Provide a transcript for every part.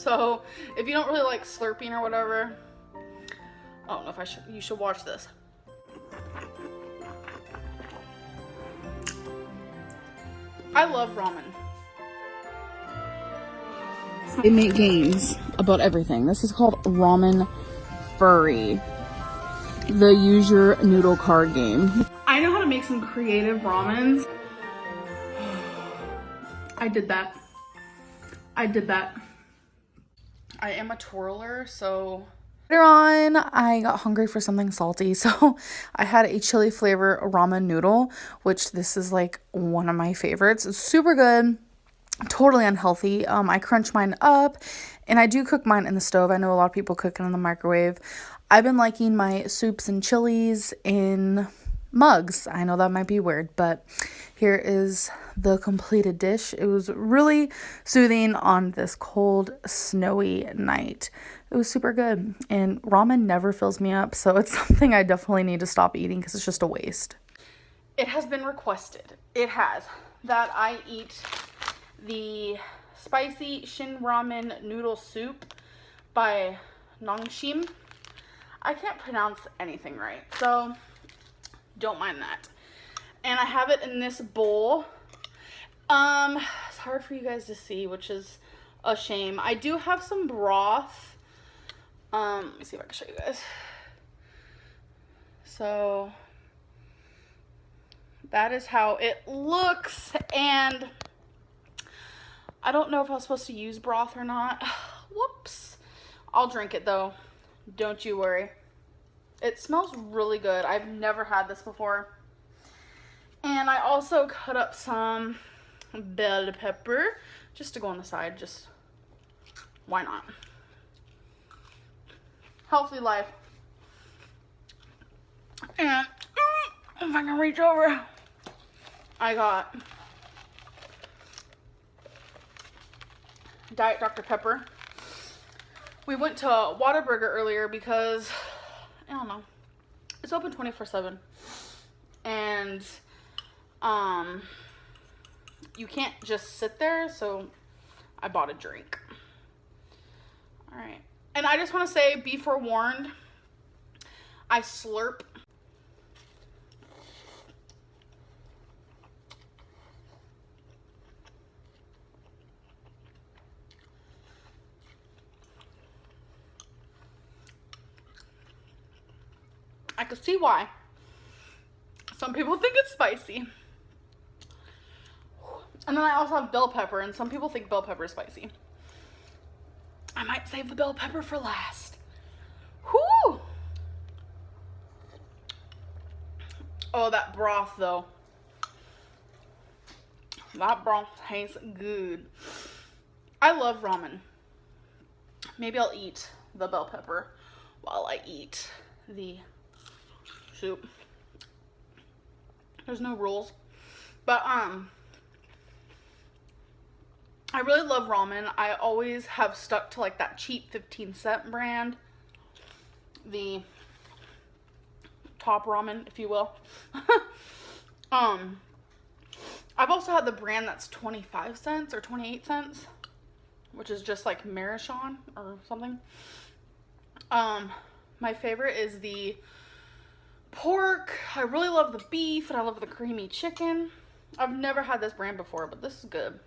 So if you don't really like slurping or whatever, I don't know if you should watch this. I love ramen. They make games about everything. This is called Ramen Furry, the use your noodle card game. I know how to make some creative ramens. I did that. I am a twirler, so later on I got hungry for something salty, so I had a chili flavor ramen noodle, which this is like one of my favorites. It's super good. Totally unhealthy. I crunch mine up, and I do cook mine in the stove. I know a lot of people cook it in the microwave. I've been liking my soups and chilies in mugs. I know that might be weird, but here is the completed dish. It was really soothing on this cold, snowy night. It was super good, and ramen never fills me up, so it's something I definitely need to stop eating because it's just a waste. It has been requested. It has that I eat the spicy Shin Ramen noodle soup by Nongshim. I can't pronounce anything right, so don't mind that. And I have it in this bowl. It's hard for you guys to see, which is a shame. I do have some broth. Let me see if I can show you guys. So that is how it looks, and I don't know if I was supposed to use broth or not. Whoops. I'll drink it though. Don't you worry. It smells really good. I've never had this before. And I also cut up some bell pepper just to go on the side. Just why not? Healthy life. And if I can reach over, I got Diet Dr. Pepper. We went to Whataburger earlier because, I don't know, it's open 24/7. And you can't just sit there, so I bought a drink. All right. And I just want to say, be forewarned, I slurp. I can see why. Some people think it's spicy. And then I also have bell pepper, and some people think bell pepper is spicy. I might save the bell pepper for last. Whoo! Oh, that broth though. That broth tastes good. I love ramen. Maybe I'll eat the bell pepper while I eat the soup. There's no rules. But I really love ramen. I always have stuck to like that cheap 15-cent brand. The top ramen, if you will. I've also had the brand that's 25 cents or 28 cents, which is just like Marichon or something. My favorite is the pork. I really love the beef, and I love the creamy chicken. I've never had this brand before, but this is good.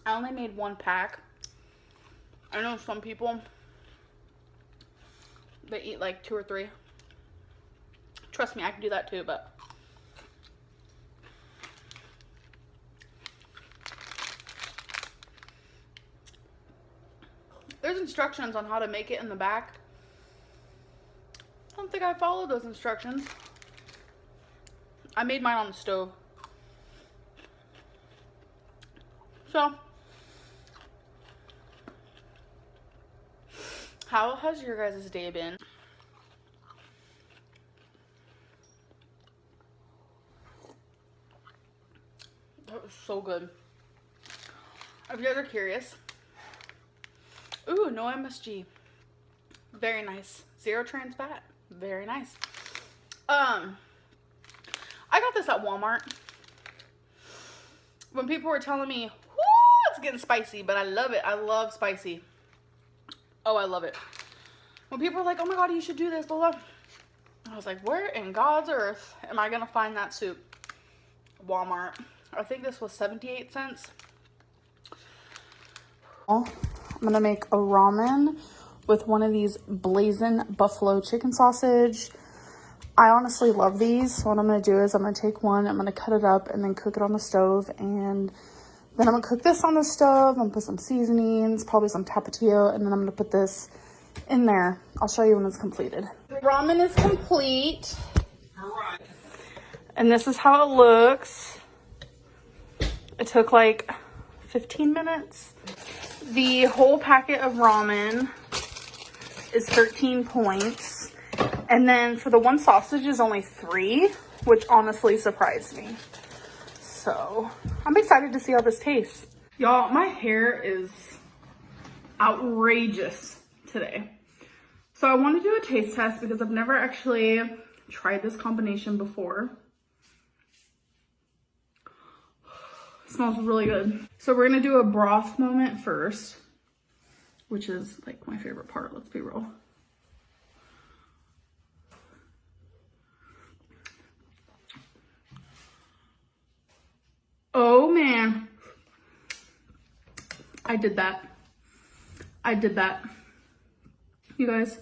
I only made one pack. I know some people, they eat like 2 or 3. Trust me, I can do that too, but there's instructions on how to make it in the back. I don't think I followed those instructions. I made mine on the stove. So, how has your guys' day been? That was so good. If you guys are curious. Ooh, no MSG. Very nice. 0 trans fat. Very nice. I got this at Walmart. When people were telling me, whoo, it's getting spicy, but I love it. I love spicy. Oh, I love it. When people are like, oh my God, you should do this, blah, blah. I was like, where in God's earth am I gonna find that soup? Walmart. I think this was 78 cents. I'm gonna make a ramen with one of these blazing buffalo chicken sausage. I honestly love these. So what I'm gonna do is I'm gonna take one, I'm gonna cut it up and then cook it on the stove, and then I'm gonna cook this on the stove. I'm gonna put some seasonings, probably some tapatio, and then I'm gonna put this in there. I'll show you when it's completed. The ramen is complete. And this is how it looks. It took like 15 minutes. The whole packet of ramen is 13 points. And then for the one sausage is only 3, which honestly surprised me. So I'm excited to see how this tastes. Y'all, my hair is outrageous today. So I want to do a taste test because I've never actually tried this combination before. It smells really good. So we're gonna do a broth moment first, which is like my favorite part, let's be real. Oh man, I did that. You guys,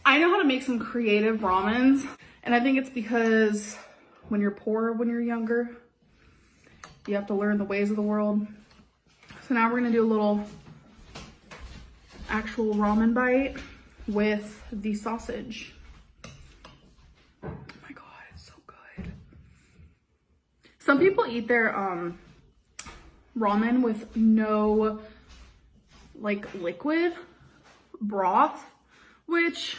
I know how to make some creative ramens, and I think it's because when you're poor, when you're younger, you have to learn the ways of the world. So now we're gonna do a little actual ramen bite with the sausage. Oh my God, it's so good. Some people eat their ramen with no like liquid broth, which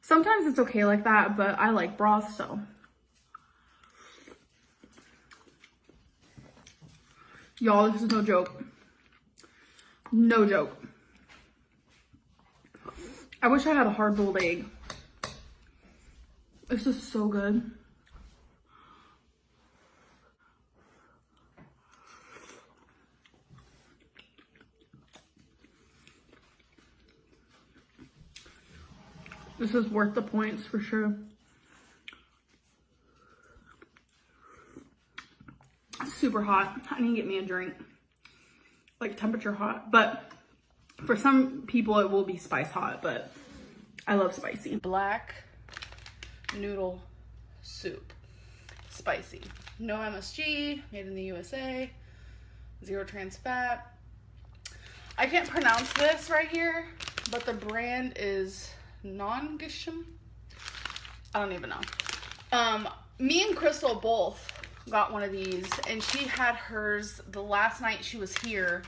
sometimes it's okay like that, but I like broth, so. Y'all, this is no joke. No joke. I wish I had a hard-boiled egg. This is so good. This is worth the points for sure. Super hot. I need to get me a drink. Like temperature hot. But for some people it will be spice hot, but I love spicy. Black noodle soup. Spicy. No MSG, made in the USA, 0 trans fat. I can't pronounce this right here, but the brand is Non-Gisham. I don't even know. Me and Crystal both got one of these, and she had hers the last night she was here,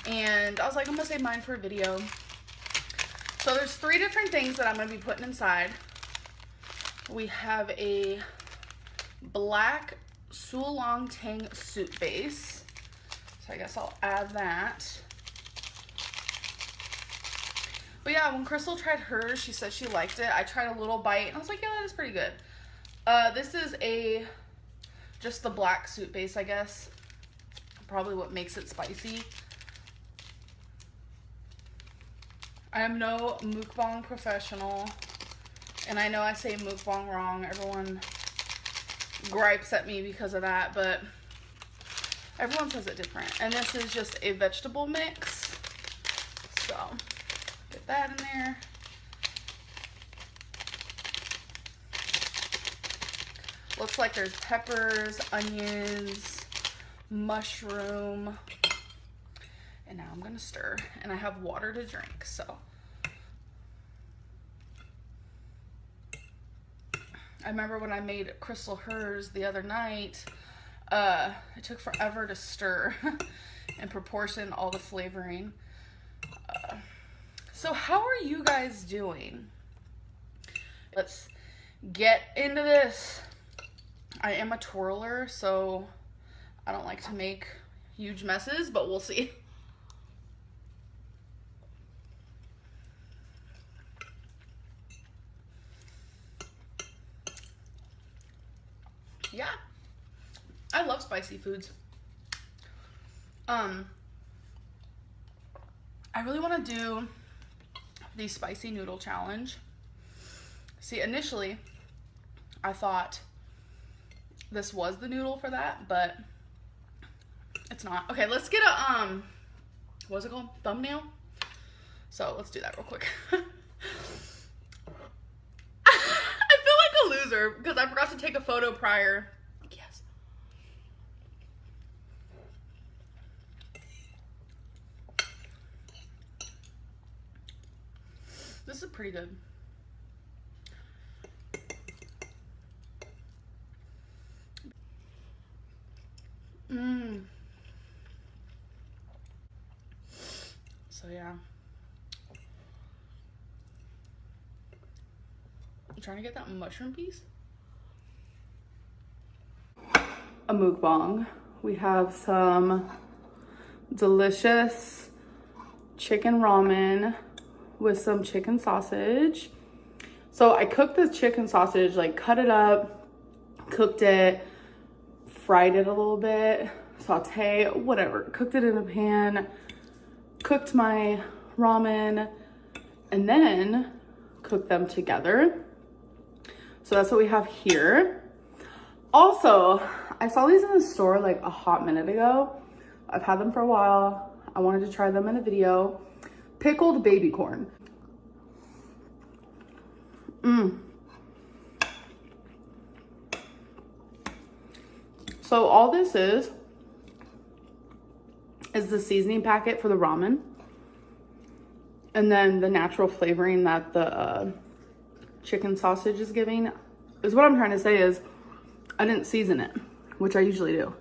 and I was like, I'm gonna save mine for a video. So there's 3 different things that I'm gonna be putting inside. We have a black Sulong Tang soup base, so I guess I'll add that. But yeah, when Crystal tried hers, she said she liked it. I tried a little bite, and I was like, yeah, that is pretty good. This is just the black soup base, I guess. Probably what makes it spicy. I am no mukbang professional, and I know I say mukbang wrong. Everyone gripes at me because of that, but everyone says it different. And this is just a vegetable mix. So get that in there. Looks like there's peppers, onions, mushroom. And now I'm gonna stir, and I have water to drink, so. I remember when I made Crystal hers the other night, it took forever to stir and proportion all the flavoring. So how are you guys doing? Let's get into this. I am a twirler, so I don't like to make huge messes, but we'll see. Yeah, I love spicy foods. I really want to do the spicy noodle challenge. See, initially I thought this was the noodle for that, but it's not. Okay, let's get a what's it called? Thumbnail. So let's do that real quick. I feel like a loser because I forgot to take a photo prior. Yes. This is pretty good. So yeah. I'm trying to get that mushroom piece. A mukbang. We have some delicious chicken ramen with some chicken sausage. So I cooked the chicken sausage, like cut it up, cooked it, fried it a little bit, saute, whatever. Cooked it in a pan, cooked my ramen, and then cooked them together. So that's what we have here. Also, I saw these in the store like a hot minute ago. I've had them for a while. I wanted to try them in a video. Pickled baby corn. So all this is the seasoning packet for the ramen. And then the natural flavoring that the chicken sausage is giving. Is what I'm trying to say is I didn't season it, which I usually do.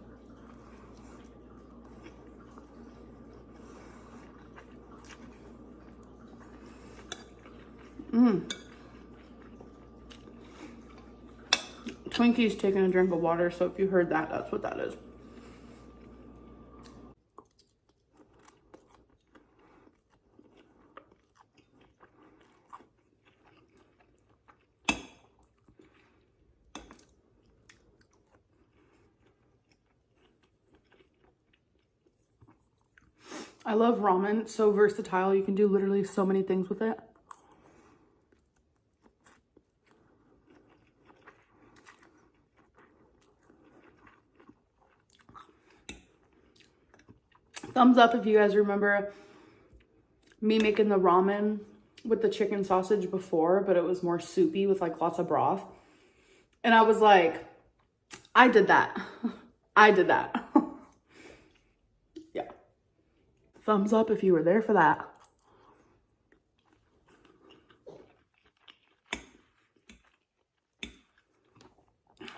Twinkie's taking a drink of water, so if you heard that, that's what that is. I love ramen. It's so versatile. You can do literally so many things with it. Thumbs up if you guys remember me making the ramen with the chicken sausage before, but it was more soupy with like lots of broth. And I was like, I did that. I did that. Yeah. Thumbs up if you were there for that.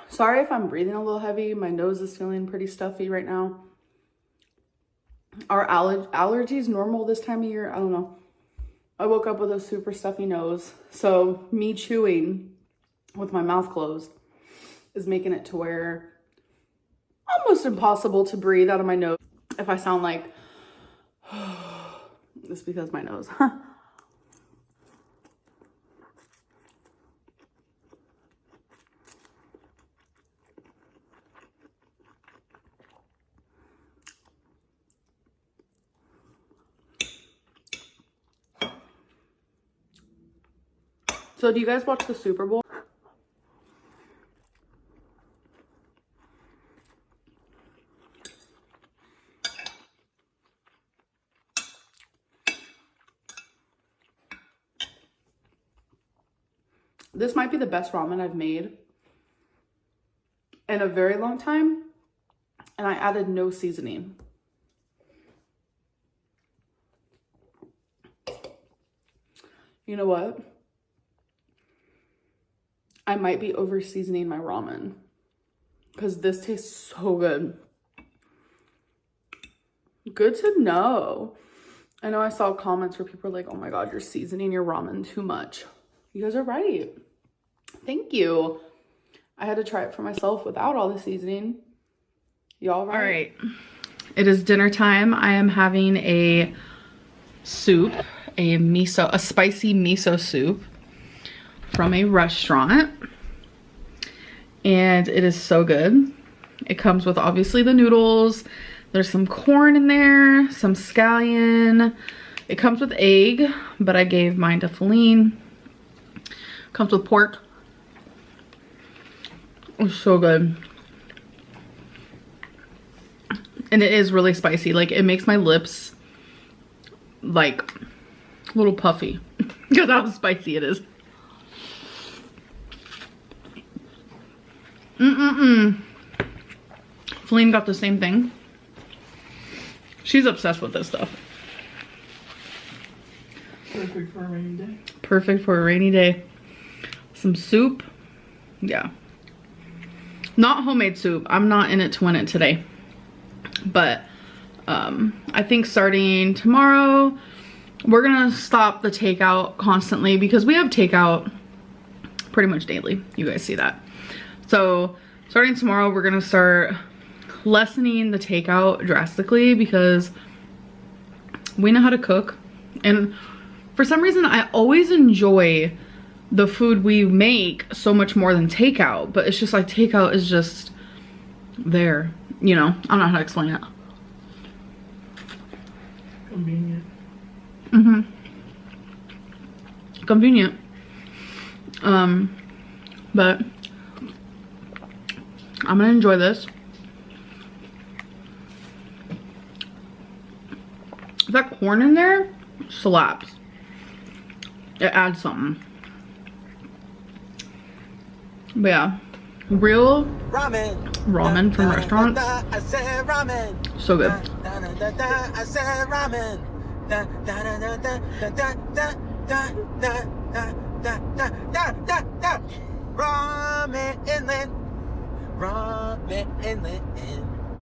Sorry if I'm breathing a little heavy. My nose is feeling pretty stuffy right now. Are allergies normal this time of year? I don't know. I woke up with a super stuffy nose. So me chewing with my mouth closed is making it to where almost impossible to breathe out of my nose. If I sound like, it's because my nose. So do you guys watch the Super Bowl? This might be the best ramen I've made in a very long time, and I added no seasoning. You know what? I might be over seasoning my ramen because this tastes so good. Good to know. I know I saw comments where people are like, oh my God, you're seasoning your ramen too much. You guys are right. Thank you. I had to try it for myself without all the seasoning. Y'all right? All right. It is dinner time. I am having a soup, a spicy miso soup from a restaurant. and it is so good. It comes with obviously the noodles. There's some corn in there, some scallion. It comes with egg, but I gave mine to Feline. Comes with pork. It's so good. And it is really spicy. Like, it makes my lips like a little puffy because how spicy it is. Feline got the same thing. She's obsessed with this stuff. Perfect for a rainy day. Perfect for a rainy day. Some soup. Yeah. Not homemade soup. I'm not in it to win it today. But I think starting tomorrow, we're gonna stop the takeout constantly because we have takeout pretty much daily. You guys see that. So starting tomorrow, we're gonna start lessening the takeout drastically because we know how to cook. And for some reason, I always enjoy the food we make so much more than takeout. But it's just like takeout is just there. You know, I don't know how to explain it. Convenient. Convenient. But I'm gonna enjoy this. That corn in there slaps. It adds something. But yeah, real ramen from restaurants. I said ramen. So good. I said ramen. Ramen inland. Ramen inland.